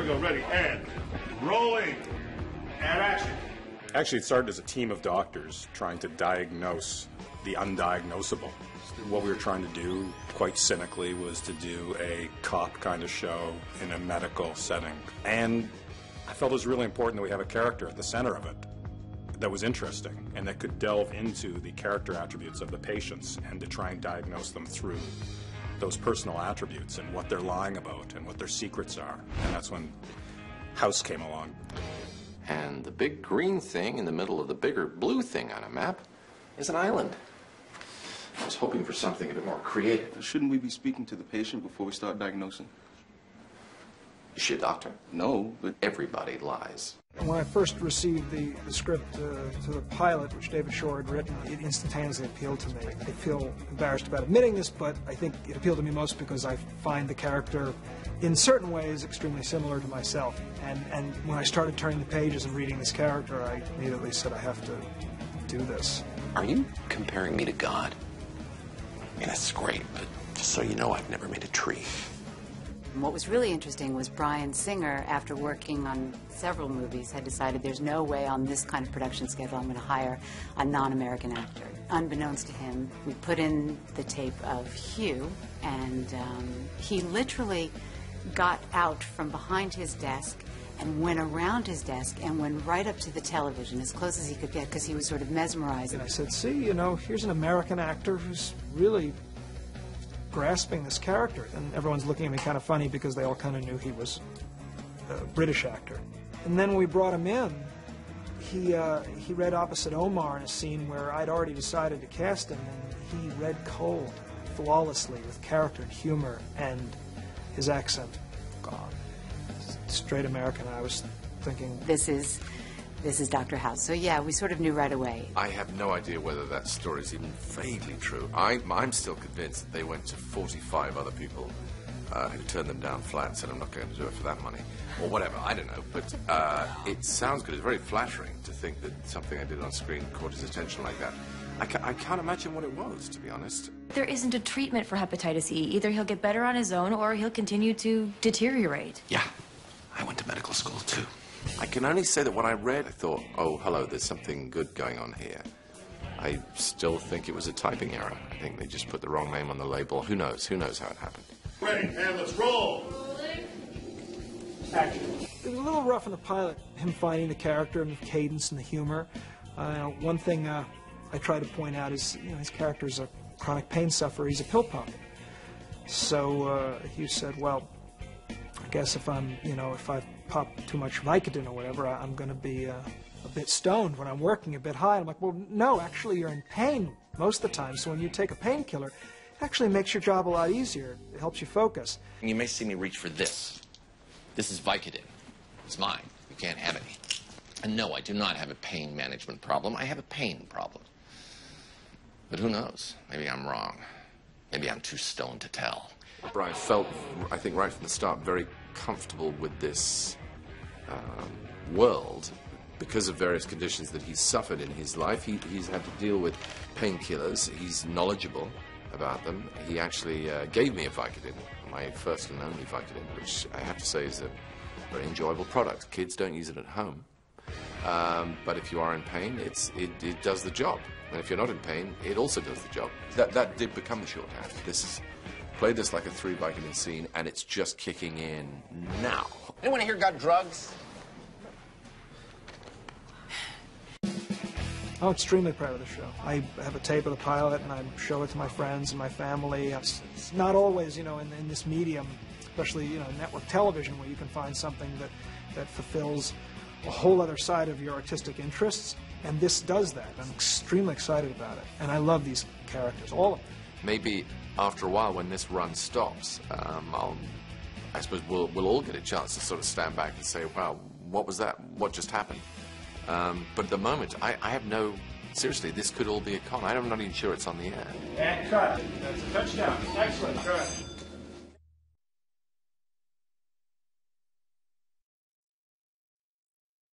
go. Ready, and rolling, and action. Actually, it started as a team of doctors trying to diagnose the undiagnosable. What we were trying to do, quite cynically, was to do a cop kind of show in a medical setting. And I felt it was really important that we have a character at the center of it that was interesting and that could delve into the character attributes of the patients and to try and diagnose them through those personal attributes and what they're lying about and what their secrets are. And that's when House came along. And the big green thing in the middle of the bigger blue thing on a map is an island. I was hoping for something a bit more creative. Shouldn't we be speaking to the patient before we start diagnosing? Is she a doctor? No, but everybody lies. When I first received the script to the pilot, which David Shore had written, it instantaneously appealed to me. I feel embarrassed about admitting this, but I think it appealed to me most because I find the character, in certain ways, extremely similar to myself. And when I started turning the pages and reading this character, I immediately said, I have to do this. Are you comparing me to God? I mean, that's great, but just so you know, I've never made a tree. What was really interesting was Bryan Singer, after working on several movies, had decided there's no way on this kind of production schedule I'm going to hire a non-American actor. Unbeknownst to him, we put in the tape of Hugh, and he literally got out from behind his desk and went around his desk and went right up to the television as close as he could get because he was sort of mesmerized. And I said, see, you know, here's an American actor who's really grasping this character. And everyone's looking at me kind of funny because they all kind of knew he was a British actor. And then when we brought him in, he read opposite Omar in a scene where I'd already decided to cast him, and he read cold, flawlessly, with character and humor, and his accent gone. Straight American. I was thinking, This is Dr. House. So yeah, we sort of knew right away. I have no idea whether that story is even vaguely true. I'm still convinced that they went to 45 other people who turned them down flat and said, I'm not going to do it for that money. Or whatever, I don't know. But it sounds good. It's very flattering to think that something I did on screen caught his attention like that. I can't imagine what it was, to be honest. There isn't a treatment for hepatitis E. Either he'll get better on his own or he'll continue to deteriorate. Yeah, I went to medical school too. I can only say that when I read, I thought, oh, hello, there's something good going on here. I still think it was a typing error. I think they just put the wrong name on the label. Who knows? Who knows how it happened? Ready, and let's roll. Action. it was a little rough in the pilot, him finding the character and the cadence and the humor. One thing I try to point out is, his character's a chronic pain sufferer. He's a pill pump. So he said, well, I guess if if I pop too much Vicodin or whatever, I'm going to be a bit stoned when I'm working, a bit high. I'm like, well, no, actually you're in pain most of the time. So when you take a painkiller, it actually makes your job a lot easier. It helps you focus. You may see me reach for this. This is Vicodin. It's mine. You can't have any. And no, I do not have a pain management problem. I have a pain problem. But who knows? Maybe I'm wrong. Maybe I'm too stoned to tell. Bryan felt, I think right from the start, very comfortable with this world because of various conditions that he's suffered in his life. He's had to deal with painkillers. He's knowledgeable about them. He actually gave me a Vicodin, my first and only Vicodin, which I have to say is a very enjoyable product. Kids don't use it at home. But if you are in pain, it does the job. And if you're not in pain, it also does the job. That did become the shorthand. Play this like a 3 Vicodin scene, and it's just kicking in now. Anyone here got drugs? I'm extremely proud of the show. I have a tape of the pilot, and I show it to my friends and my family. It's not always, in this medium, especially, network television, where you can find something that fulfills a whole other side of your artistic interests, and this does that. I'm extremely excited about it, and I love these characters, all of them. Maybe after a while, when this run stops, I suppose we'll all get a chance to sort of stand back and say, wow, what was that? What just happened? But at the moment, I have no... Seriously, this could all be a con. I'm not even sure it's on the air. And cut. That's a touchdown. Excellent. Good.